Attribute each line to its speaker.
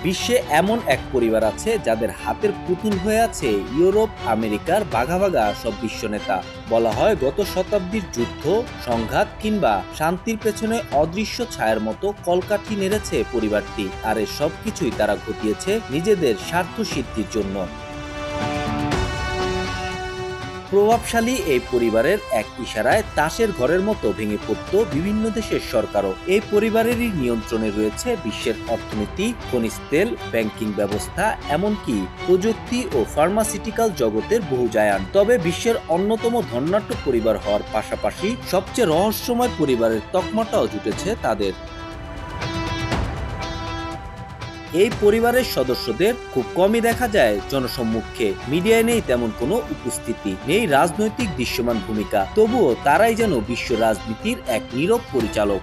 Speaker 1: বিশ্বে এমন এক পরিবার আছে যাদের হাতের পুতুল হয়ে আছে ইউরোপ আমেরিকার বাঘা বাঘা সব বিশ্ব নেতা। বলা হয় গত শতাব্দীর যুদ্ধ, সংঘাত কিংবা শান্তির পেছনে অদৃশ্য ছায়ার মতো কলকাঠি নেড়েছে পরিবারটি, আর এ সবকিছুই তারা ঘটিয়েছে নিজেদের স্বার্থ সিদ্ধির জন্য। প্রভাবশালী এই পরিবারের এক ইশারায় তাসের ঘরের মতো ভেঙে পড়ত বিভিন্ন দেশের সরকারও। এই পরিবারেরই নিয়ন্ত্রণে রয়েছে বিশ্বের অর্থনীতি, খনিজ তেল, ব্যাংকিং ব্যবস্থা, এমনকি প্রযুক্তি ও ফার্মাসিউটিক্যাল জগতের বহু জায়ান্ট। তবে বিশ্বের অন্যতম ধনাঢ্য পরিবার হওয়ার পাশাপাশি সবচেয়ে রহস্যময় পরিবারের তকমাটাও জুটেছে তাদের। এই পরিবারের সদস্যদের খুব কমই দেখা যায় জনসম্মুখে, মিডিয়ায় নেই তেমন কোনো উপস্থিতি, নেই রাজনৈতিক দৃশ্যমান ভূমিকা, তবুও তারাই যেন বিশ্ব রাজনীতির এক নীরব পরিচালক।